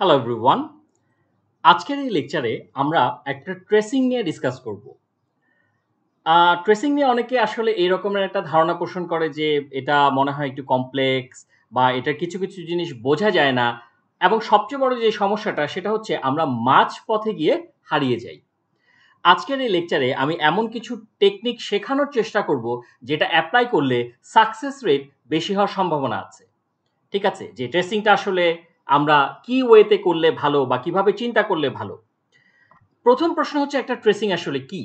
Hello everyone. আজকের এই লেকচারে আমরা একটা ট্রেসিং নিয়ে ডিসকাস করব। ট্রেসিং নিয়ে অনেকে আসলে এই রকমের একটা ধারণা পোষণ করে যে এটা মনে হয় একটু কমপ্লেক্স বা এটার কিছু জিনিস বোঝা যায় না এবং সবচেয়ে বড় যে সমস্যাটা সেটা হচ্ছে আমরা মাঝ পথে গিয়ে হারিয়ে যাই। আজকের এই লেকচারে আমি এমন কিছু টেকনিক শেখানোর চেষ্টা করব যেটা অ্যাপ্লাই করলে সাকসেস রেট বেশি হওয়ার সম্ভাবনা আছে। ঠিক আছে? যে ট্রেসিংটা আসলে আমরা কি ওয়েতে করলে ভালো বা কিভাবে চিন্তা করলে ভালো। প্রথম প্রশ্ন হচ্ছে একটা ট্রেসিং আসলে কি?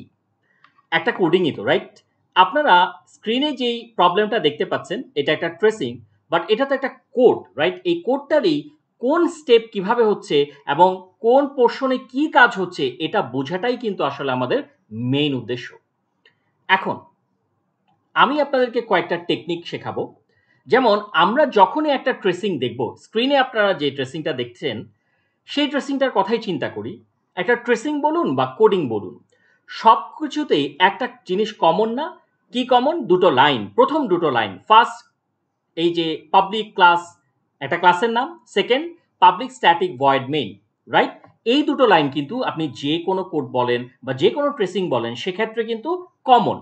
একটা কোডিংই তো, রাইট? আপনারা স্ক্রিনে যেই প্রবলেমটা দেখতে পাচ্ছেন এটা একটা ট্রেসিং, বাট এটা তো একটা কোড, রাইট? এই কোডটারই কোন স্টেপ কিভাবে হচ্ছে এবং কোন পোর্শনে কি কাজ হচ্ছে এটা বোঝাটাই কিন্তু আসলে আমাদের মেইন উদ্দেশ্য। এখন আমি আপনাদেরকে কয়েকটা টেকনিক শেখাবো। যেমন আমরা যখনই একটা ট্রেসিং দেখব, স্ক্রিনে আপনারা যে ট্রেসিংটা দেখছেন সেই ট্রেসিংটার কথাই চিন্তা করি। একটা ট্রেসিং বলুন বা কোডিং বলুন, সব কিছুতেই একটা জিনিস কমন না? কি কমন? দুটো লাইন, প্রথম দুটো লাইন। ফার্স্ট এই যে পাবলিক ক্লাস, একটা ক্লাসের নাম। Second public static void main, right? এই দুটো লাইন কিন্তু আপনি যে কোনো কোড বলেন বা যে কোনো ট্রেসিং বলেন সেক্ষেত্রে কিন্তু কমন।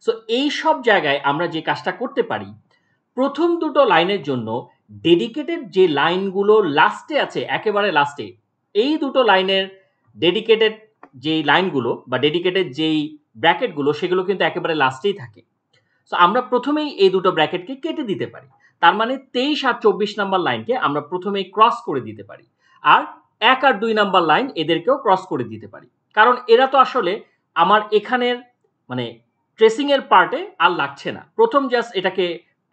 সো এই সব জায়গায় আমরা যে কাজটা করতে পারি, প্রথম দুটো লাইনের জন্য ডেডিকেটেড যে লাইনগুলো লাস্টে আছে, একেবারে লাস্টে, এই দুটো লাইনের ডেডিকেটেড যেই লাইনগুলো বা ডেডিকেটেড যেই ব্র্যাকেটগুলো সেগুলো কিন্তু একেবারে লাস্টেই থাকে। সো আমরা প্রথমেই এই দুটো ব্র্যাকেটকে কেটে দিতে পারি। তার মানে 23 আর 24 নাম্বার লাইনকে আমরা প্রথমেই ক্রস করে দিতে পারি। আর 1 আর 2 নাম্বার লাইন এদেরকেও ক্রস করে দিতে পারি। কারণ এরা তো আসলে আমার এখানের মানে ট্রেসিং এর পার্টে আর লাগছে না। প্রথম জাস্ট এটাকে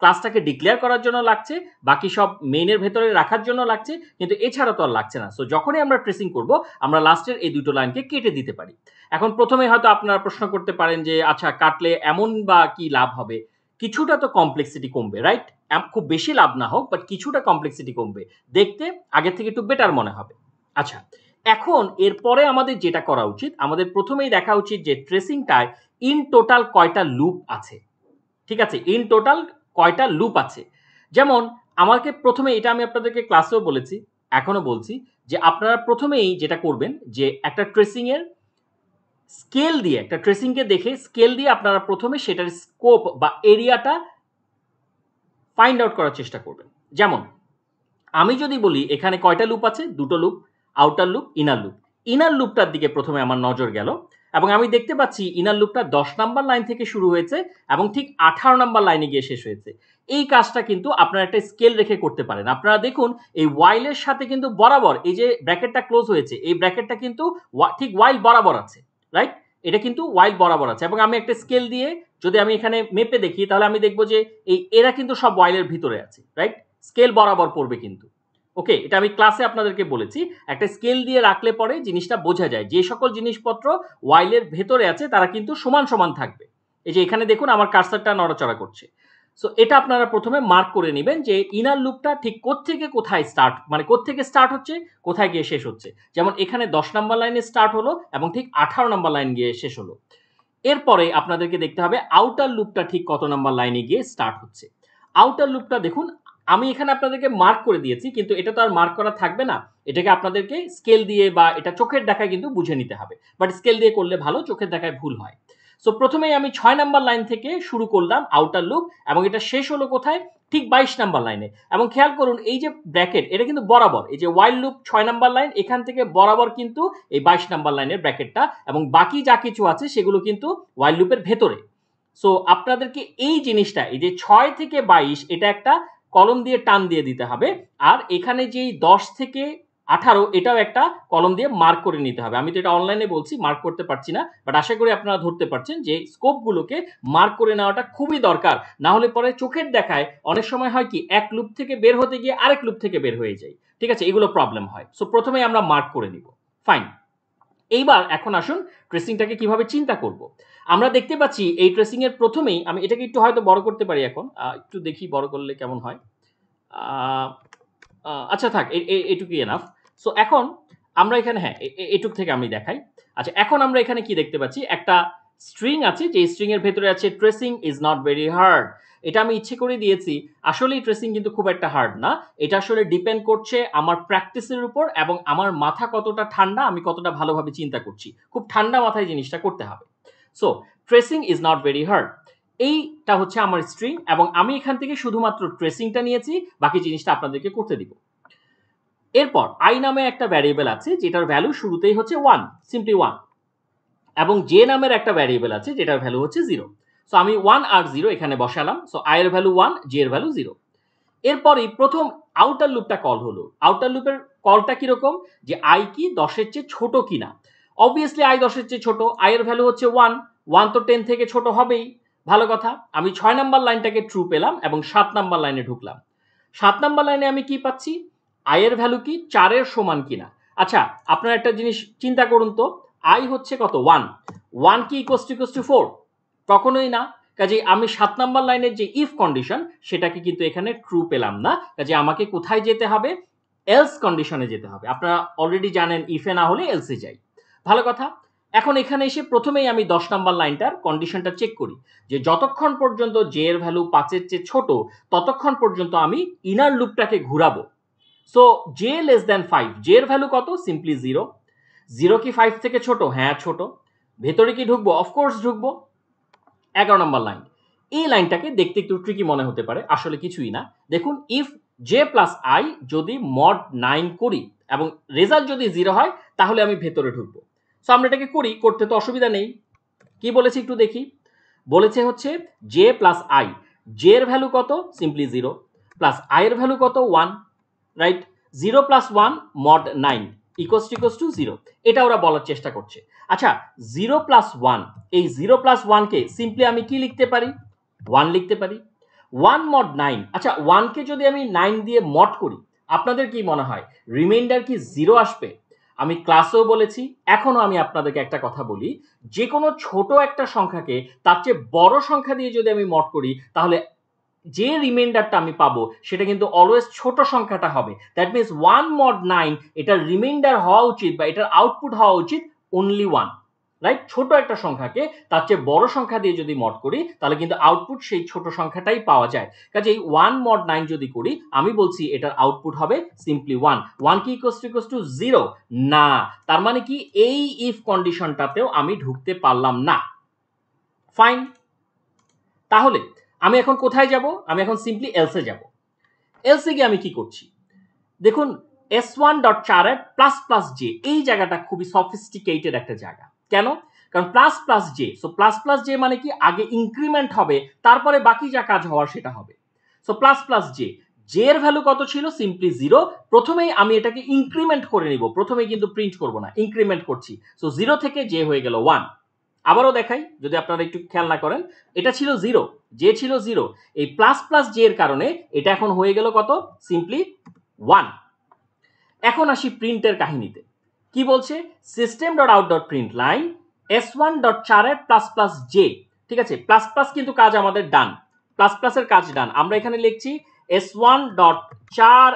ক্লাসটাকে ডিক্লেয়ার করার জন্য লাগছে, বাকি সব মেইনের ভেতরে রাখার জন্য লাগছে, কিন্তু এছাড়া তো আর লাগছে না। সো যখনই আমরা ট্রেসিং করব আমরা লাস্টের এই দুটো লাইনকে কেটে দিতে পারি। এখন প্রথমে হয়তো আপনারা প্রশ্ন করতে পারেন যে আচ্ছা কাটলে এমন বা কি লাভ হবে? কিছুটা তো কমপ্লেক্সিটি কমবে, রাইট? খুব বেশি লাভ না হোক, বাট কিছুটা কমপ্লেক্সিটি কমবে। দেখতে আগের থেকে একটু বেটার মনে হবে। আচ্ছা, এখন এরপরে আমাদের যেটা করা উচিত, আমাদের প্রথমেই দেখা উচিত যে ট্রেসিংটায় ইন টোটাল কয়টা লুপ আছে। ঠিক আছে? ইন টোটাল কয়টা লুপ আছে। যেমন আমাকে প্রথমে, এটা আমি আপনাদেরকে ক্লাসেও বলেছি, এখনো বলছি, যে আপনারা প্রথমেই যেটা করবেন যে একটা ট্রেসিং এর স্কেল দিয়ে, একটা ট্রেসিংকে দেখে স্কেল দিয়ে আপনারা প্রথমে সেটার স্কোপ বা এরিয়াটা ফাইন্ড আউট করার চেষ্টা করবেন। যেমন আমি যদি বলি এখানে কয়টা লুপ আছে, দুটো loop, outer loop, inner loop. Inner লুপটার দিকে প্রথমে আমার নজর গেল এবং আমি দেখতে পাচ্ছি ইনার লুপটা 10 নাম্বার লাইন থেকে শুরু হয়েছে এবং ঠিক 18 নাম্বার লাইনে গিয়ে শেষ হয়েছে। এই কাজটা কিন্তু আপনারা একটা স্কেল রেখে করতে পারেন। আপনারা দেখুন এই ওয়াইলের সাথে কিন্তু বরাবর এই যে ব্র্যাকেটটা ক্লোজ হয়েছে, এই ব্র্যাকেটটা কিন্তু ঠিক ওয়াইল বরাবর আছে, রাইট? এটা কিন্তু ওয়াইল বরাবর আছে এবং আমি একটা স্কেল দিয়ে যদি আমি এখানে মেপে দেখি তাহলে আমি দেখবো যে এরা কিন্তু সব ওয়াইলের ভিতরে আছে, রাইট? স্কেল বরাবর পড়বে কিন্তু। ওকে, এটা আমি ক্লাসে আপনাদেরকে বলেছি, একটা স্কেল দিয়ে রাখলে পরে জিনিসটা বোঝা যায় যে সকল জিনিসপত্র ওয়াইলের ভেতরে আছে তারা কিন্তু সমান সমান থাকবে। এই যে এখানে দেখুন আমার কার্সারটা নড়াচড়া করছে। সো এটা আপনারা প্রথমে মার্ক করে নেবেন যে ইনার লুপটা ঠিক কোত্থেকে কোথায় স্টার্ট, মানে কোত্থেকে স্টার্ট হচ্ছে কোথায় গিয়ে শেষ হচ্ছে। যেমন এখানে 10 নাম্বার লাইনে স্টার্ট হলো এবং ঠিক 18 নাম্বার লাইন গিয়ে শেষ হলো। এরপরে আপনাদেরকে দেখতে হবে আউটার লুপটা ঠিক কত নাম্বার লাইনে গিয়ে স্টার্ট হচ্ছে। আউটার লুপটা দেখুন, আমি এখানে আপনাদেরকে মার্ক করে দিয়েছি, কিন্তু এটা তো আর মার্ক করা থাকবে না। এটাকে আপনাদেরকে স্কেল দিয়ে বা এটা চোখের দেখায় কিন্তু বুঝে নিতে হবে, বাট স্কেল দিয়ে করলে ভালো, চোখের দেখায় ভুল হয়। সো প্রথমেই আমি 6 নাম্বার লাইন থেকে শুরু করলাম আউটার লুপ এবং এটা শেষ হলো কোথায়? ঠিক 22 নাম্বার লাইনে। এবং খেয়াল করুন এই যে ব্র্যাকেট এটা কিন্তু বরাবর, এই যে ওয়াইল লুপ 6 নাম্বার লাইন এখান থেকে বরাবর কিন্তু এই 22 নাম্বার লাইনের ব্র্যাকেটটা এবং বাকি যা কিছু আছে সেগুলো কিন্তু ওয়াইল লুপের ভেতরে। সো আপনাদেরকে এই জিনিসটা, এই যে 6 থেকে 22, এটা একটা কলম দিয়ে টান দিয়ে দিতে হবে। আর এখানে যেই 10 থেকে 18 এটাও একটা কলম দিয়ে মার্ক করে নিতে হবে। আমি তো এটা অনলাইনে বলছি, মার্ক করতে পারছি না, বাট আশা করি আপনারা ধরতে পারছেন যে স্কোপগুলোকে মার্ক করে নেওয়াটা খুবই দরকার। না হলে পরে চোখের দেখায় অনেক সময় হয় কি এক লুপ থেকে বের হতে গিয়ে আরেক লুপ থেকে বের হয়ে যায়। ঠিক আছে? এগুলো প্রবলেম হয়। সো প্রথমে আমরা মার্ক করে নিব। ফাইন। এইবার এখন আসুন ট্রেসিংটাকে কিভাবে চিন্তা করব। আমরা দেখতে পাচ্ছি এই ট্রেসিং এর প্রথমেই আমি এটাকে একটু হয়তো বড় করতে পারি এখন, একটু দেখি বড় করলে কেমন হয়। আচ্ছা থাক, এটুকুই এনাফ। সো এখন আমরা এখানে, হ্যাঁ, এটুক থেকে আমি দেখাই। আচ্ছা, এখন আমরা এখানে কি দেখতে পাচ্ছি, একটা স্ট্রিং আছে যে স্ট্রিং এর ভেতরে আছে tracing is not very hard. এটা আমি ইচ্ছে করে দিয়েছি। আসলে ট্রেসিং কিন্তু খুব একটা হার্ড না, এটা আসলে ডিপেন্ড করছে আমার প্র্যাকটিসের উপর এবং আমার মাথা কতটা ঠান্ডা, আমি কতটা ভালোভাবে চিন্তা করছি। খুব ঠান্ডা মাথায় জিনিসটা করতে হবে। So tracing is not very hard. এইটা হচ্ছে আমার স্ট্রিং এবং আমি এখান থেকে শুধুমাত্র ট্রেসিংটা নিয়েছি, বাকি জিনিসটা আপনাদেরকে করতে দিব। এরপর আই নামে একটা ভ্যারিয়েবল আছে যেটার ভ্যালু শুরুতেই হচ্ছে 1, সিম্পলি 1, এবং জে নামের একটা ভ্যারিয়েবল আছে যেটার ভ্যালু হচ্ছে 0। সো আমি 1 আর 0 এখানে বসালাম। সো আই এর ভ্যালু 1, জে এর ভ্যালু 0। এরপরই প্রথম আউটার লুপটা কল হলো। আউটার লুপের কলটা কিরকম, যে আই কি 10 এর চেয়ে ছোট কিনা। অবভিয়াসলি আই 10 এর চেয়ে ছোট, আই এর ভ্যালু হচ্ছে 1, 1 তো 10 থেকে ছোট হবেই। ভালো কথা, আমি 6 নাম্বার লাইনটাকে ট্রু পেলাম এবং 7 নাম্বার লাইনে ঢুকলাম। 7 নাম্বার লাইনে আমি কি পাচ্ছি, আই এর ভ্যালু কি 4 এর সমান কিনা। আচ্ছা, আপনারা একটা জিনিস চিন্তা করুন তো, আই হচ্ছে কত, 1, 1 কি ইকুয়ালস টু 4? কখনোই না। কাজেই আমি 7 নাম্বার লাইনের যে ইফ কন্ডিশন সেটাকে কিন্তু এখানে ট্রু পেলাম না। কাজে আমাকে কোথায় যেতে হবে, এলস কন্ডিশনে যেতে হবে। আপনারা অলরেডি জানেন ইফে না হলে এলসে যাই। ভালো কথা, এখন এখানে এসে প্রথমেই আমি 10 নাম্বার লাইনটার কন্ডিশনটা চেক করি যে যতক্ষণ পর্যন্ত জে এর ভ্যালু 5 এর চেয়ে ছোট ততক্ষণ পর্যন্ত আমি ইনার লুপটাকে ঘুরাবো। So J less than 5, J এর ভ্যালু কত, সিম্পলি 0। 0 কি 5 থেকে ছোট? হ্যাঁ ছোট। ভেতরে কি ঢুকবো? অফকোর্স ঢুকবো। 11 নম্বর লাইন, এই লাইনটাকে দেখতে একটু ট্রিকি মনে হতে পারে, আসলে কিছুই না। দেখুন, ইফ জে প্লাস আই যদি মড 9 করি এবং রেজাল্ট যদি 0 হয় তাহলে আমি ভেতরে ঢুকবো। সো আমরা এটাকে করি, করতে তো অসুবিধা নেই। কি বলেছে একটু দেখি, বলেছে হচ্ছে জে প্লাস আই, জে এর ভ্যালু কত, সিম্পলি 0, প্লাস আই এর ভ্যালু কত, 1, right. 0 plus 1 mod 9 equals to 0, এটা ওরা বলার চেষ্টা করছে। আচ্ছা, 0 প্লাস 1, এই 0 প্লাস 1 কে সিম্পলি আমি কি লিখতে পারি, 1 লিখতে পারি। 1 মড 9, আচ্ছা 1 কে যদি আমি 9 দিয়ে মড করি আপনাদের কি মনে হয় রিমাইন্ডার কি 0 আসবে? আমি ক্লাসেও বলেছি, এখনো আমি আপনাদেরকে একটা কথা বলি, যে কোনো ছোট একটা সংখ্যাকে তার চেয়ে বড় সংখ্যা দিয়ে যদি আমি মড করি তাহলে যে রিমাইন্ডারটা আমি পাবো সেটা কিন্তু অলওয়েজ ছোট সংখ্যাটা হবে। দ্যাট মিনস 1 মড 9 এটার রিমাইন্ডার হওয়া উচিত বা এটার আউটপুট হওয়া উচিত অনলি 1, রাইট। ছোট একটা সংখ্যাকে তার চেয়ে বড় সংখ্যা দিয়ে যদি মড করি তাহলে কিন্তু আউটপুট সেই ছোট সংখ্যাটাই পাওয়া যায়। কাজেই 1 মড 9 যদি করি আমি বলছি এটার আউটপুট হবে সিম্পলি 1। 1 কি ইকুয়ালস টু 0? না, তার মানে কি এই ইফ কন্ডিশনটাতেও আমি ঢুকতে পারলাম না। ফাইন, তাহলে আমি এখন কোথায় যাব, আমি এখন সিম্পলি এলসে যাব। এলসে গিয়ে আমি কি করছি দেখুন, s1.4 প্লাস প্লাস জে, এই জায়গাটা খুবই সফিস্টিকেটেড একটা জায়গা। কেন? কারণ plus plus J, so plus plus J মানে কি আগে ইনক্রিমেন্ট হবে তারপরে বাকি যা কাজ হওয়ার সেটা হবে। So plus plus J, J এর ভ্যালু কত ছিল, সিম্পলি 0। প্রথমেই আমি এটাকে ইনক্রিমেন্ট করে নিব, প্রথমেই কিন্তু প্রিন্ট করব না, ইনক্রিমেন্ট করছি। সো 0 থেকে জে হয়ে গেল 1। আবারও দেখাই যদি আপনারা একটু খেয়াল না করেন, এটা ছিল 0, জে ছিল 0, এই প্লাস প্লাস জে এর কারণে এটা এখন হয়ে গেল কত, সিম্পলি 1। এখন আসি প্রিন্টের কাহিনীতে। কি বলছে, system dot out dot print line s1.4 plus plus J. ঠিক আছে, প্লাস প্লাস কিন্তু কাজ আমাদের ডান, প্লাস প্লাসের কাজ ডান। আমরা এখানে লিখছি s1.4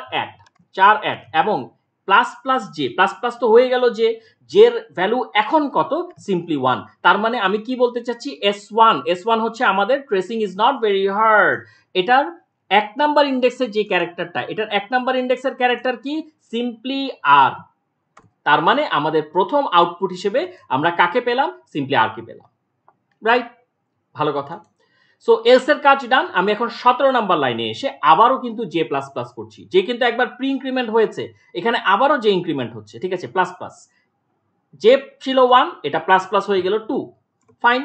এবং plus plus J, plus plus তো হয়ে গেল, যে জের ভ্যালু এখন কত, সিম্পলি 1। তার মানে আমি কি বলতে চাচ্ছি, s1 হচ্ছে আমাদের tracing is not very hard. এটার 1 নাম্বার ইন্ডেক্সের যে ক্যারেক্টারটা, এটার 1 নাম্বার ইন্ডেক্সের ক্যারেক্টার কি, সিম্পলি আর। তার মানে আমাদের প্রথম আউটপুট হিসেবে আমরা কাকে পেলাম, সিম্পলি আর কে পেলাম, রাইট। ভালো কথা। সো এলস এর কাজ ডান। আমি এখন 17 নাম্বার লাইনে এসে আবারও কিন্তু জে প্লাস প্লাস করছি, যে কিন্তু একবার প্রি ইনক্রিমেন্ট হয়েছে, এখানে আবারও জে ইনক্রিমেন্ট হচ্ছে। ঠিক আছে, প্লাস প্লাস, জে ছিল 1, এটা প্লাস প্লাস হয়ে গেল 2। ফাইন,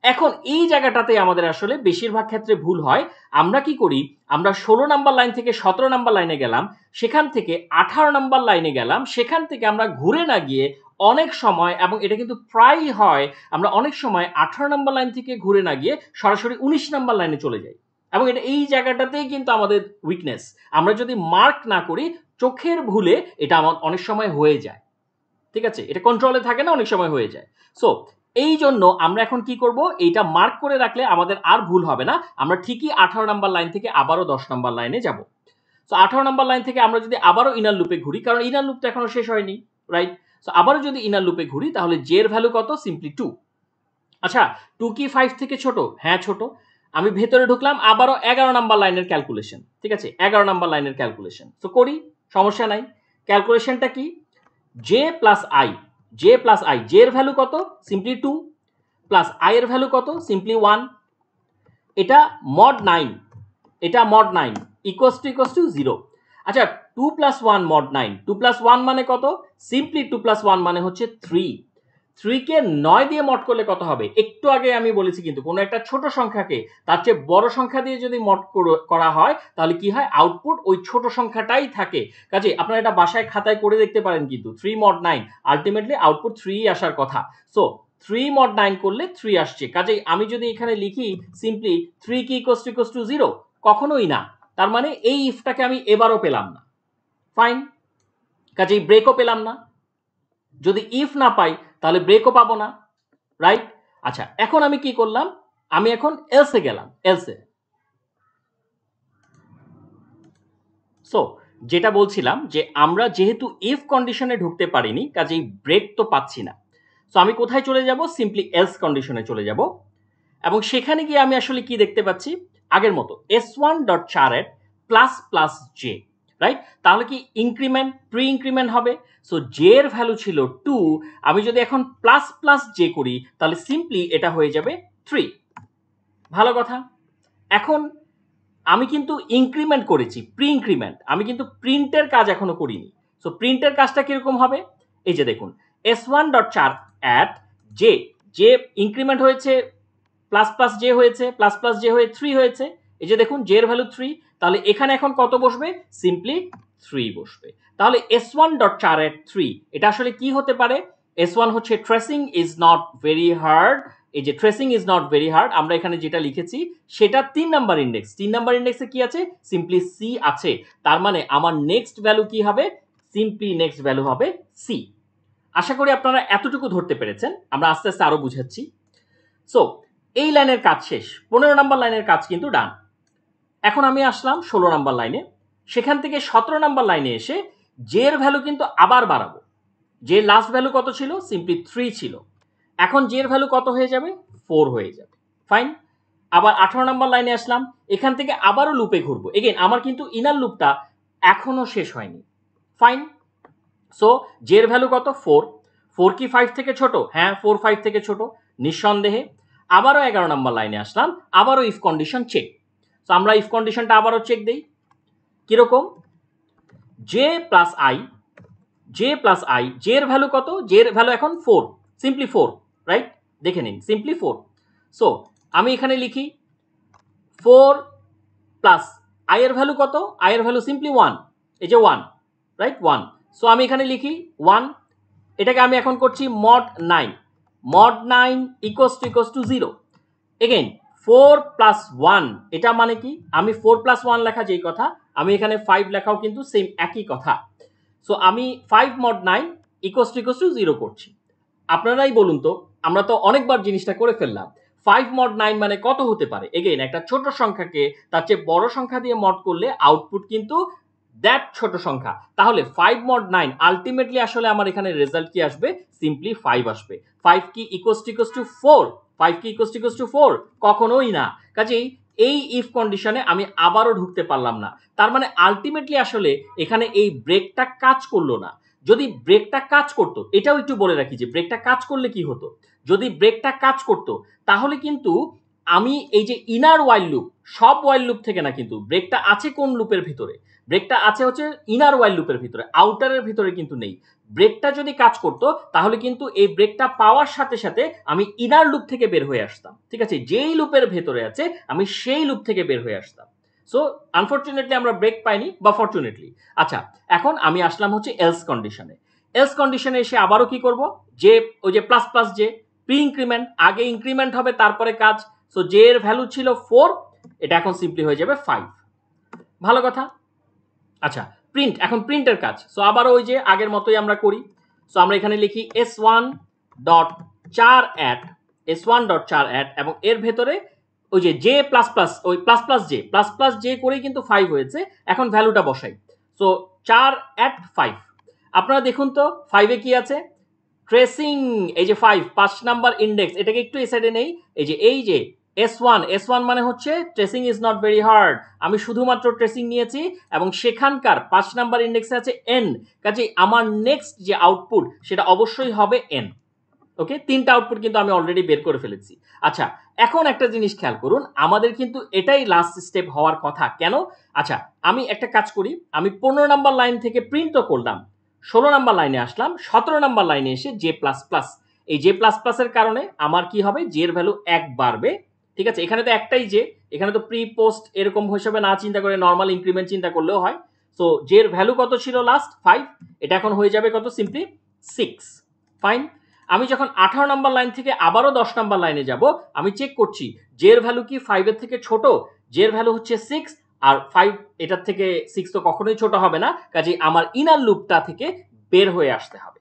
এখন এই জায়গাটাতে আমাদের আসলে বেশিরভাগ ক্ষেত্রে ভুল হয়। আমরা কি করি, আমরা 16 নাম্বার লাইন থেকে 17 নাম্বার লাইনে গেলাম, সেখান থেকে 18 নাম্বার লাইনে গেলাম, সেখান থেকে আমরা ঘুরে না গিয়ে অনেক সময়, এবং এটা কিন্তু প্রায়ই হয়, আমরা অনেক সময় 18 নাম্বার লাইন থেকে ঘুরে না গিয়ে সরাসরি 19 নাম্বার লাইনে চলে যাই। এবং এটা এই জায়গাটাতেই কিন্তু আমাদের উইকনেস। আমরা যদি মার্ক না করি, চোখের ভুলে এটা আমার অনেক সময় হয়ে যায়। ঠিক আছে, এটা কন্ট্রোলে থাকে না, অনেক সময় হয়ে যায়। সো এই জন্য আমরা এখন কি করব, এইটা মার্ক করে রাখলে আমাদের আর ভুল হবে না। আমরা ঠিকই 18 নাম্বার লাইন থেকে আবারও 10 নাম্বার লাইনে যাব। সো 18 নাম্বার লাইন থেকে আমরা যদি আবারও ইনার লুপে ঘুরি, কারণ ইনার লুপ তো এখনো শেষ হয়নি, রাইট। সো আবারও যদি ইনার লুপে ঘুরি তাহলে জে এর ভ্যালু কত, সিম্পলি 2। আচ্ছা, 2 কি 5 থেকে ছোট? হ্যাঁ ছোট। আমি ভেতরে ঢুকলাম, আবারও 11 নাম্বার লাইনের ক্যালকুলেশন, ঠিক আছে, 11 নাম্বার লাইনের ক্যালকুলেশন। তো করি, সমস্যা নাই। ক্যালকুলেশনটা কি, J plus I, J plus I, J এর ভ্যালু কত, সিম্পলি 2, প্লাস আই এর ভ্যালু কত, সিম্পলি 1, এটা মড 9, এটা মড 9 ইকুয়ালস টু 0। আচ্ছা, 2 প্লাস 1 মড 9, 2 প্লাস 1 মানে কত, সিম্পলি 2 প্লাস 1 মানে হচ্ছে 3। 3 কে 9 দিয়ে মড করলে কত হবে, একটু আগে আমি বলেছি কিন্তু কোনো একটা ছোট সংখ্যাকে তার চেয়ে বড় সংখ্যা দিয়ে যদি মড করা হয় তাহলে কি হয়, আউটপুট ওই ছোট সংখ্যাটাই থাকে। কাজে আপনারা এটা বাসায় খাতায় করে দেখতে পারেন, কিন্তু 3 মড 9 আলটিমেটলি আউটপুট 3 আসার কথা। সো 3 মড 9 করলে 3 আসছে। কাজেই আমি যদি এখানে লিখি সিম্পলি 3 কি ইকুয়ালস টু 0, কখনোই না। তার মানে এই ইফটাকে আমি এবারও পেলাম না, ফাইন। কাজেই ব্রেকও পেলাম না, যদি ইফ না পাই তাহলে ব্রেকও পাবো না, রাইট। আচ্ছা, এখন আমি কি করলাম, আমি এখন এলসে গেলাম, এলসে। সো যেটা বলছিলাম যে আমরা যেহেতু ইফ কন্ডিশনে ঢুকতে পারিনি, কাজেই ব্রেক তো পাচ্ছি না। সো আমি কোথায় চলে যাব, সিম্পলি এলস কন্ডিশনে চলে যাব, এবং সেখানে গিয়ে আমি আসলে কি দেখতে পাচ্ছি, আগের মতো s1.chart plus plus J, right. তাহলে কি ইনক্রিমেন্ট, প্রি ইনক্রিমেন্ট হবে। সো জে এর ভ্যালু ছিল 2, আমি যদি এখন প্লাস প্লাস জে করি তাহলে সিম্পলি এটা হয়ে যাবে 3। ভালো কথা। এখন আমি কিন্তু ইনক্রিমেন্ট করেছি, প্রি ইনক্রিমেন্ট, আমি কিন্তু প্রিন্টের কাজ এখনো করিনি। সো প্রিন্টের কাজটা কিরকম হবে, এই যে দেখুন, s1.chart অ্যাট জে, যে ইনক্রিমেন্ট হয়েছে প্লাস প্লাস জে হয়েছে, প্লাস প্লাস জে হয়ে 3 হয়েছে, এই যে দেখুন জে এর ভ্যালু 3, তাহলে এখানে এখন কত বসবে, সিম্পলি 3 বসবে। তাহলে s1.char at 3 এটা আসলে কি হতে পারে, s1 হচ্ছে tracing is not very hard, এই যে tracing is not very hard আমরা এখানে যেটা লিখেছি সেটা 3 নাম্বার ইন্ডেক্স, 3 নাম্বার ইন্ডেক্সে কি আছে, সিম্পলি সি আছে। তার মানে আমার নেক্সট ভ্যালু কি হবে, সিম্পলি নেক্সট ভ্যালু হবে সি। আশা করি আপনারা এতটুকু ধরতে পেরেছেন, আমরা আস্তে আস্তে আরো বুঝাচ্ছি। সো এই লাইনের কাজ শেষ, 15 নাম্বার লাইনের কাজ কিন্তু ডান। এখন আমি আসলাম 16 নাম্বার লাইনে, সেখান থেকে 17 নাম্বার লাইনে এসে জে এর ভ্যালু কিন্তু আবার বাড়াবো। জে লাস্ট ভ্যালু কত ছিল, সিম্পলি 3 ছিল, এখন জে এর ভ্যালু কত হয়ে যাবে, 4 হয়ে যাবে, ফাইন। আবার 18 নাম্বার লাইনে আসলাম, এখান থেকে আবারও লুপে ঘুরবো, এগেইন আমার কিন্তু ইনার লুপটা এখনো শেষ হয়নি, ফাইন। সো জে এর ভ্যালু কত, 4, 4 কি 5 থেকে ছোট, হ্যাঁ 4 5 থেকে ছোট নিঃসন্দেহে। আবারও 11 নাম্বার লাইনে আসলাম, আবারও ইফ কন্ডিশন চেক। তো আমরা ইফ কন্ডিশনটা আবারও চেক দেই, কিরকম, J plus I, J plus I, J এর ভ্যালু কত, জে এর ভ্যালু এখন 4, সিম্পলি 4, রাইট, দেখে নিন সিম্পলি 4। সো আমি এখানে লিখি 4 প্লাস আই এর ভ্যালু কত, আই এর ভ্যালু সিম্পলি 1, এই যে 1, রাইট 1। সো আমি এখানে লিখি 1, এটাকে আমি এখন করছি mod 9, mod 9 equals to 0। Again 4 plus 1, এটা মানে কি, আমি 4 প্লাস 1 লেখা যেই কথা, আমি এখানে 5 লেখাও কিন্তু সেম একই কথা। সো আমি 5 মড 9 ইকুয়ালস টু 0 করছি। আপনারাই বলুন তো, আমরা তো অনেকবার জিনিসটা করে ফেললাম, 5 মড 9 মানে কত হতে পারে, এগেইন একটা ছোট সংখ্যাকে তার চেয়ে বড় সংখ্যা দিয়ে মড করলে আউটপুট কিন্তু দ্যাট ছোট সংখ্যা। তাহলে 5 মড 9 আলটিমেটলি আসলে আমার এখানে রেজাল্ট কি আসবে, সিম্পলি 5 আসবে। 5 কি ইকুয়ালস টু 4, 5 কি ইকুয়ালস টু 4, কখনোই না। কাজেই এই ইফ কন্ডিশনে আমি আবারও ঢুকতে পারলাম না, তার মানে আলটিমেটলি আসলে এখানে এই ব্রেকটা কাজ করলো না। যদি ব্রেকটা কাজ করতো, এটাও একটু বলে রাখি যে ব্রেকটা কাজ করলে কি হতো, যদি ব্রেকটা কাজ করতো তাহলে কিন্তু আমি এই যে ইনার ওয়াইল লুপ, সব ওয়াইল লুপ থেকে না, কিন্তু ব্রেকটা আছে কোন লুপের ভিতরে, ব্রেকটা আছে হচ্ছে ইনার ওয়াইল লুপের ভিতরে, আউটারের ভিতরে কিন্তু নেই। ব্রেকটা যদি কাজ করতো তাহলে কিন্তু এই ব্রেকটা পাওয়ার সাথে সাথে আমি ইনার লুপ থেকে বের হয়ে আসতাম, ঠিক আছে, যেই লুপের ভেতরে আছে আমি সেই লুপ থেকে বের হয়ে আসতাম। সো আনফরচুনেটলি আমরা ব্রেক পাইনি, বা ফরচুনেটলি। আচ্ছা, এখন আমি আসলাম হচ্ছে এলস কন্ডিশনে। এলস কন্ডিশনে এসে আবারও কি করব, যে ওই যে plus plus J, pre increment, আগে ইনক্রিমেন্ট হবে তারপরে কাজ। সো জে এর ভ্যালু ছিল 4, এটা এখন সিম্পলি হয়ে যাবে 5, ভালো কথা। আচ্ছা, প্রিন্ট, এখন প্রিন্টের কাজ। সো আবারও ওই যে আগের মতোই আমরা করি। সো আমরা এখানে লিখি s1.char at, s1.char at, এবং এর ভেতরে ওই যে জে প্লাস প্লাস, ওই প্লাস প্লাস জে করেই কিন্তু 5 হয়েছে, এখন ভ্যালুটা বসাই। সো 4 at 5, আপনারা দেখুন তো 5 এ কি আছে, ট্রেসিং, এই যে 5 নাম্বার ইন্ডেক্স, এটাকে একটু এই সাইডে নেই, এই যে S1 মানে হচ্ছে tracing is not very hard, আমি শুধুমাত্র ট্রেসিং নিয়েছি এবং সেখানকার 5 নাম্বার ইন্ডেক্সে আছে n, কাজে আমার নেক্সট যে আউটপুট সেটা অবশ্যই হবে n। ওকে, তিনটা আউটপুট কিন্তু আমি অলরেডি বের করে ফেলেছি। আচ্ছা, এখন একটা জিনিস খেয়াল করুন, আমাদের কিন্তু এটাই লাস্ট স্টেপ হওয়ার কথা। কেন? আচ্ছা, আমি একটা কাজ করি, আমি 15 নাম্বার লাইন থেকে প্রিন্টও করলাম, 16 নাম্বার লাইনে আসলাম, 17 নাম্বার লাইনে এসে জে প্লাস প্লাস, এই জে প্লাস প্লাসের কারণে আমার কি হবে, জে এর ভ্যালু 1 বাড়বে। ঠিক আছে, এখানে তো একটাই জে, এখানে তো প্রি পোস্ট এরকম হিসাবে না চিন্তা করে নর্মাল ইনক্রিমেন্ট চিন্তা করলেও হয়। সো জে এর ভ্যালু কত ছিল লাস্ট 5, এটা এখন হয়ে যাবে কত, সিম্পলি 6। ফাইন, আমি যখন 18 নাম্বার লাইন থেকে আবারও 10 নাম্বার লাইনে যাব, আমি চেক করছি জে এর ভ্যালু কি 5 এর থেকে ছোট, জে এর ভ্যালু হচ্ছে 6 আর 5 এটার থেকে 6 তো কখনোই ছোট হবে না, কাজেই আমার ইনার লুপটা থেকে বের হয়ে আসতে হবে।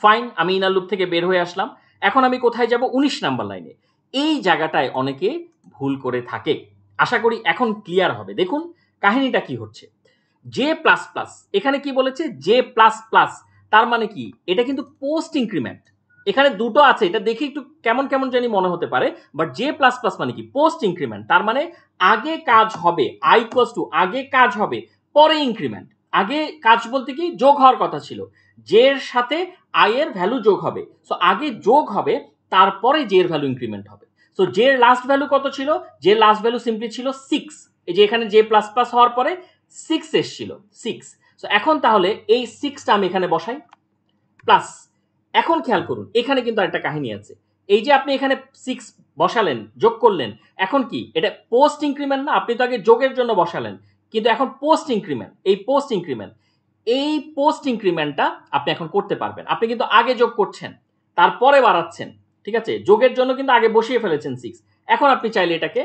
ফাইন, আমি ইনার লুপ থেকে বের হয়ে আসলাম। এখন আমি কোথায় যাব, 19 নাম্বার লাইনে। এই জায়গাটায় অনেকে ভুল করে থাকে, আশা করি এখন ক্লিয়ার হবে। দেখুন কাহিনীটা কি হচ্ছে, জে প্লাস প্লাস, এখানে কি বলেছে জে প্লাস প্লাস, তার মানে কি এটা কিন্তু পোস্ট ইনক্রিমেন্ট, এখানে দুটো আছে, এটা দেখে একটু কেমন কেমন জানি মনে হতে পারে, বাট জে প্লাস প্লাস মানে কি পোস্ট ইনক্রিমেন্ট, তার মানে আগে কাজ হবে, আই ইকুয়ালস টু আগে কাজ হবে পরে ইনক্রিমেন্ট। আগে কাজ বলতে কি যোগ হওয়ার কথা ছিল, জে এর সাথে আই এর ভ্যালু যোগ হবে, সো আগে যোগ হবে তারপরে জে এর ভ্যালু ইনক্রিমেন্ট হবে। সো জে এর লাস্ট ভ্যালু কত ছিল, জে এর লাস্ট ভ্যালু সিম্পলি ছিল 6, এই যে এখানে জে প্লাস প্লাস হওয়ার পরে 6 এসেছিল 6। সো এখন তাহলে এই 6টা আমি এখানে বসাই প্লাস, এখন খেয়াল করুন এখানে কিন্তু একটা কাহিনী আছে, এই যে আপনি এখানে 6 বসালেন যোগ করলেন, এখন কি এটা পোস্ট ইনক্রিমেন্ট না, আপনি তো আগে যোগের জন্য বসালেন, কিন্তু এখন পোস্ট ইনক্রিমেন্ট, এই পোস্ট ইনক্রিমেন্টটা আপনি এখন করতে পারবেন। আপনি কিন্তু আগে যোগ করছেন তারপরে বাড়াচ্ছেন, ঠিক আছে, যোগের জন্য কিন্তু আগে বসিয়ে ফেলেছেন 6, এখন আপনি চাইলে এটাকে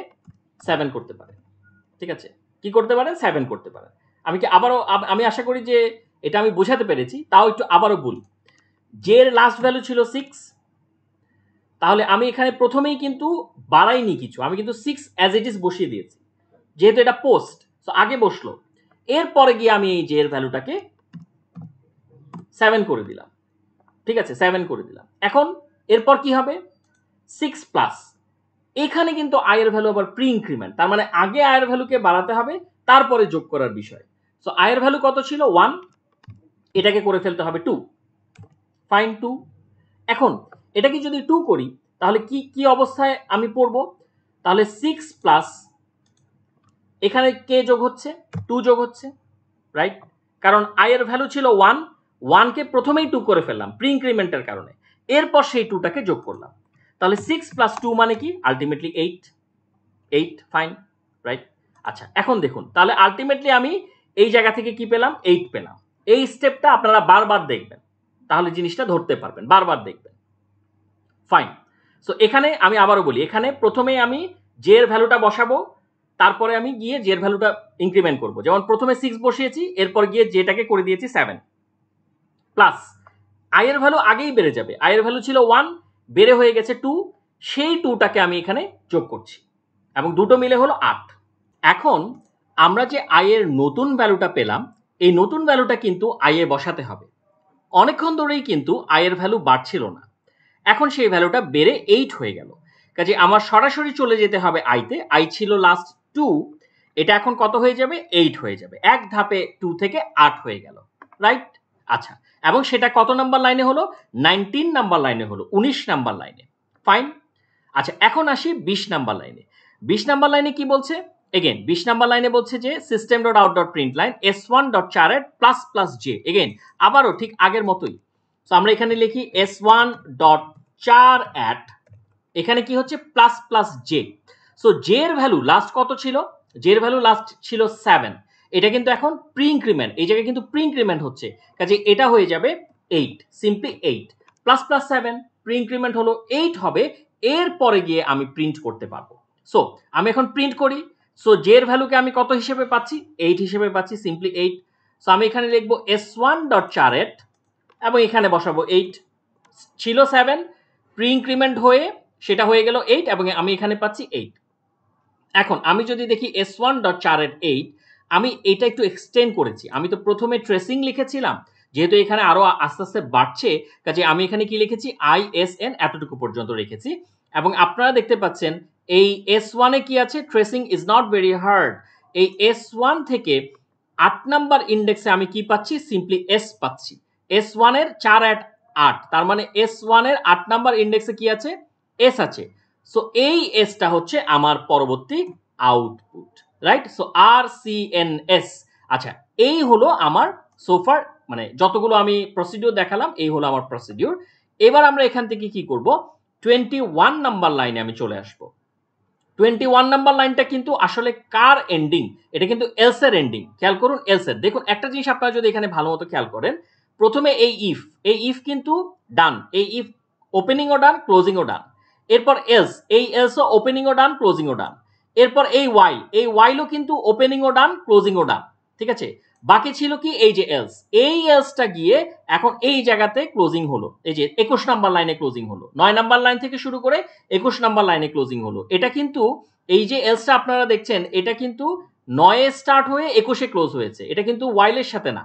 7 করতে পারেন। ঠিক আছে, কি করতে পারেন, 7 করতে পারেন। আমি কি আবারও, আমি আশা করি যে এটা আমি বোঝাতে পেরেছি, তাও একটু আবারও বলি, জে এর লাস্ট ভ্যালু ছিল 6, তাহলে আমি এখানে প্রথমেই কিন্তু বাড়াইনি কিছু, আমি কিন্তু 6 অ্যাজ ইট ইজ বসিয়ে দিয়েছি, যেহেতু এটা পোস্ট সো আগে বসলো, এরপরে গিয়ে আমি এই জে এর ভ্যালুটাকে 7 করে দিলাম। ঠিক আছে, 7 করে দিলাম। এখন এরপর কি হবে, 6 প্লাস, এখানে কিন্তু আই এর ভ্যালু আবার প্রি ইনক্রিমেন্ট, তার মানে আগে আই এর ভ্যালুকে বাড়াতে হবে তারপরে যোগ করার বিষয়। সো আই এর ভ্যালু কত ছিল 1, এটাকে করে ফেলতে হবে 2। ফাইন 2, এখন এটাকে যদি 2 করি তাহলে কি কি অবস্থায় আমি পড়ব, তাহলে 6 প্লাস এখানে কে যোগ হচ্ছে, 2 যোগ হচ্ছে, রাইট, কারণ আই এর ভ্যালু ছিল 1, 1 কে প্রথমেই 2 করে ফেললাম প্রি ইনক্রিমেন্টের কারণে, এরপর সেই 2টাকে যোগ করলাম, তাহলে 6 প্লাস 2 মানে কি আলটিমেটলি 8। Fine, right. আচ্ছা এখন দেখুন, তাহলে আলটিমেটলি আমি এই জায়গা থেকে কি পেলাম, 8 পেলাম। এই স্টেপটা আপনারা বারবার দেখবেন, তাহলে জিনিসটা ধরতে পারবেন, বারবার দেখবেন। ফাইন, সো এখানে আমি আবারও বলি, এখানে প্রথমেই আমি জে এর ভ্যালুটা বসাবো, তারপরে আমি গিয়ে জে এর ভ্যালুটা ইনক্রিমেন্ট করব, যেমন প্রথমে 6 বসিয়েছি, এরপর গিয়ে জেটাকে করে দিয়েছি 7 প্লাস আই এর ভ্যালু আগেই বেড়ে যাবে, আই এর ভ্যালু ছিল 1, বেড়ে হয়ে গেছে 2, সেই 2টাকে আমি এখানে যোগ করছি এবং দুটো মিলে হলো 8। এখন আমরা যে আই এর নতুন ভ্যালুটা পেলাম, এই নতুন ভ্যালুটা কিন্তু আই এ বসাতে হবে। অনেকক্ষণ ধরেই কিন্তু আই এর ভ্যালু বাড়ছিল না, এখন সেই ভ্যালুটা বেড়ে 8 হয়ে গেল, কাজে আমার সরাসরি চলে যেতে হবে আইতে, আই ছিল লাস্ট 2, এটা এখন কত হয়ে যাবে, 8 হয়ে যাবে, এক ধাপে 2 থেকে 8 হয়ে গেল, রাইট। আচ্ছা, এবং সেটা কত নাম্বার লাইনে হলো, 19 নাম্বার লাইনে হলো, 19 নাম্বার লাইনে। ফাইন, আচ্ছা এখন আসি 20 নাম্বার লাইনে। 20 নাম্বার লাইনে কি বলছে, এগেন 20 নাম্বার লাইনে বলছে যে system dot out dot print line s1 dot char at plus plus J, again আবারও ঠিক আগের মতোই। সো আমরা এখানে লিখি s1 ডট চার অ্যাট, এখানে কি হচ্ছে plus plus J. So J এর ভ্যালু লাস্ট কত ছিল, জে এর ভ্যালু লাস্ট ছিল 7, এটা কিন্তু এখন প্রি ইনক্রিমেন্ট, এই জায়গায় কিন্তু প্রি ইনক্রিমেন্ট হচ্ছে, কাজে এটা হয়ে যাবে 8, simply 8 plus plus 7 pre increment হলো 8 হবে, এরপরে গিয়ে আমি প্রিন্ট করতে পারবো। সো আমি এখন প্রিন্ট করি, সো জে এর ভ্যালুকে আমি কত হিসেবে পাচ্ছি, 8 হিসেবে পাচ্ছি, সিম্পলি 8। সো আমি এখানে লিখবো s1 ডট চারেট এবং এখানে বসাবো 8, ছিল 7, প্রি ইনক্রিমেন্ট হয়ে সেটা হয়ে গেল 8 এবং আমি এখানে পাচ্ছি 8। এখন আমি যদি দেখি s1 ডট চারেট 8, আমি এটা একটু এক্সটেন্ড করেছি, আমি তো প্রথমে ট্রেসিং লিখেছিলাম, যেহেতু এখানে আরো আস্তে আস্তে বাড়ছে, কাজে আমি এখানে কি লিখেছি, ISN এতটুকু পর্যন্ত রেখেছি, এবং আপনারা দেখতে পাচ্ছেন এই S1 এ কি আছে, tracing is not very hard. এই S1 থেকে 8 নাম্বার ইন্ডেক্সে আমি কি পাচ্ছি, সিম্পলি S পাচ্ছি। S1 এর 4 8 8, তার মানে S1 এর 8 নাম্বার ইন্ডেক্সে কি আছে, S আছে। সো এই এসটা হচ্ছে আমার পরবর্তী আউটপুট, রাইট? So RCNS। আচ্ছা, এই হলো আমার সোফার মানে যতগুলো আমি প্রসিডিউর দেখালাম, এই হলো আমার প্রসিডিউর। এবার আমরা এখান থেকে কি করব, 21 নাম্বার লাইনে আমি চলে আসব। 21 নাম্বার লাইনটা কিন্তু আসলে কার এন্ডিং, এটা কিন্তু এলস এর এন্ডিং। খেয়াল করুন এলস এর, দেখুন একটা জিনিস আপনারা যদি এখানে ভালো মতো খেয়াল করেন, প্রথমে এই ইফ কিন্তু ডান, এই ইফ ওপেনিংও ডান ক্লোজিংও ডান। এরপর এলস, এই এলসও ওপেনিংও ডান ক্লোজিংও ডান। এরপর এই ওয়াইলও কিন্তু ওপেনিংও ডান ক্লোজিংও ডান, ঠিক আছে? বাকি ছিল কি, এই যে এলস, এই এলসটা গিয়ে এখন এই জায়গাতে ক্লোজিং হলো, এই যে 21 নাম্বার লাইনে ক্লোজিং হলো। 9 নাম্বার লাইন থেকে শুরু করে 21 নাম্বার লাইনে ক্লোজিং হলো। এটা কিন্তু এই যে এলসটা আপনারা দেখছেন, এটা কিন্তু 9 এ স্টার্ট হয়ে 21 এ ক্লোজ হয়েছে, এটা কিন্তু ওয়াইলের সাথে না।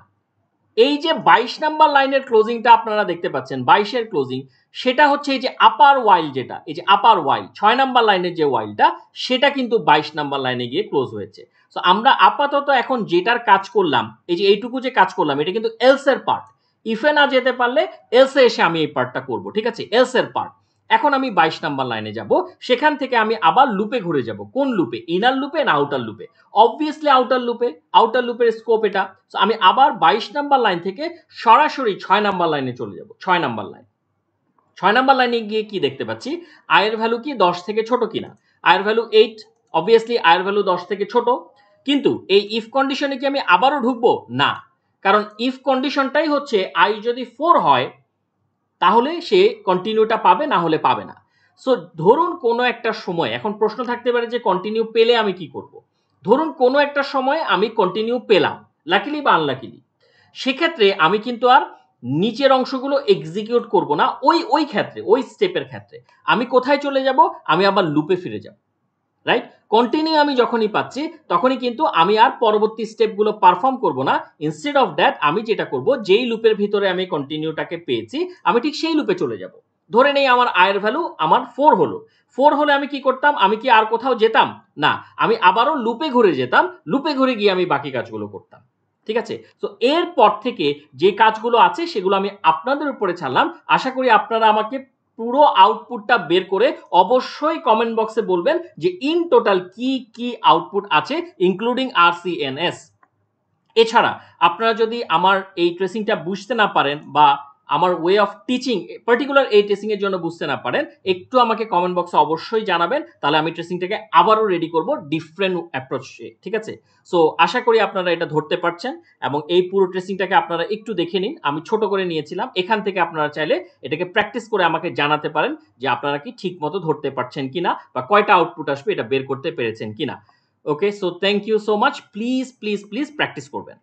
এই যে 22 নাম্বার লাইনের ক্লোজিংটা আপনারা দেখতে পাচ্ছেন, 22 এর ক্লোজিং, সেটা হচ্ছে এই যে আপার ওয়াইল, যেটা এই যে আপার ওয়াইল 6 নাম্বার লাইনের যে ওয়াইলটা, সেটা কিন্তু 22 নাম্বার লাইনে গিয়ে ক্লোজ হয়েছে। সো আমরা আপাতত এখন যেটার কাজ করলাম, এই যে এইটুকু যে কাজ করলাম, এটা কিন্তু এলস এর পার্ট। ইফে না যেতে পারলে এলসে এসে আমি এই পার্টটা করব, ঠিক আছে? এলস এর পার্ট। এখন আমি 22 নাম্বার লাইনে যাব, সেখান থেকে আমি আবার লুপে ঘুরে যাব। কোন লুপে, ইনার লুপে না আউটার লুপে? অবভিয়াসলি আউটার লুপে, আউটার লুপের স্কোপ এটা। সো আমি আবার 22 নাম্বার লাইন থেকে সরাসরি 6 নাম্বার লাইনে চলে যাব। 6 নাম্বার লাইন, 6 নাম্বার লাইনে গিয়ে কি দেখতে পাচ্ছি, আয়ের ভ্যালু কি 10 থেকে ছোট কিনা। আয়ের ভ্যালু 8, অবভিয়াসলি আয়ের ভ্যালু 10 থেকে ছোট। কিন্তু এই ইফ কন্ডিশনে কি আমি আবারও ঢুকবো না, কারণ ইফ কন্ডিশনটাই হচ্ছে আই যদি 4 হয় তাহলে সে কন্টিনিউটা পাবে, না হলে পাবে না। সো ধরুন কোনো একটা সময়, এখন প্রশ্ন থাকতে পারে যে কন্টিনিউ পেলে আমি কি করব। ধরুন কোনো একটা সময় আমি কন্টিনিউ পেলাম, লাকিলি বা আনলাকিলি, সেক্ষেত্রে আমি কিন্তু আর নিচের অংশগুলো এক্সিকিউট করব না। ওই ক্ষেত্রে, ওই স্টেপের ক্ষেত্রে আমি কোথায় চলে যাব, আমি আবার লুপে ফিরে যাব, রাইট? কন্টিনিউ আমি যখনই পাচ্ছি তখনই কিন্তু আমি আর পরবর্তী স্টেপগুলো পারফর্ম করব না। ইনস্টেড অফ দ্যাট আমি যেটা করব, যেই লুপের ভিতরে আমি কন্টিনিউটাকে পেয়েছি, আমি ঠিক সেই লুপে চলে যাব। ধরে নেই আমার আয়ের ভ্যালু আমার 4 হলো। 4 হলে আমি কি করতাম, আমি কি আর কোথাও যেতাম না, আমি আবারও লুপে ঘুরে যেতাম, লুপে ঘুরে গিয়ে আমি বাকি কাজগুলো করতাম, ঠিক আছে? তো এরপর থেকে যে কাজগুলো আছে সেগুলো আমি আপনাদের উপরে ছাড়লাম। আশা করি আপনারা আমাকে পুরো আউটপুটটা বের করে অবশ্যই কমেন্ট বক্সে বলবেন যে ইন টোটাল কি কি আউটপুট আছে, ইনক্লুডিং RCNS। এছাড়া আপনারা যদি আমার এই ট্রেসিংটা বুঝতে না পারেন, বা আমার ওয়ে অফ টিচিং পার্টিকুলার এই ট্রেসিং এর জন্য বুঝতে না পারেন, একটু আমাকে কমেন্ট বক্সে অবশ্যই জানাবেন, তাহলে আমি ট্রেসিংটাকে আবারও রেডি করব ডিফারেন্ট অ্যাপ্রোচে, ঠিক আছে? সো আশা করি আপনারা এটা ধরতে পারছেন, এবং এই পুরো ট্রেসিংটাকে আপনারা একটু দেখে নিন। আমি ছোট করে নিয়েছিলাম, এখান থেকে আপনারা চাইলে এটাকে প্র্যাকটিস করে আমাকে জানাতে পারেন যে আপনারা কি ঠিক মতো ধরতে পারছেন কিনা, বা কয়টা আউটপুট আসবে এটা বের করতে পেরেছেন কিনা। Okay, so thank you so much. Please please please practice করবেন।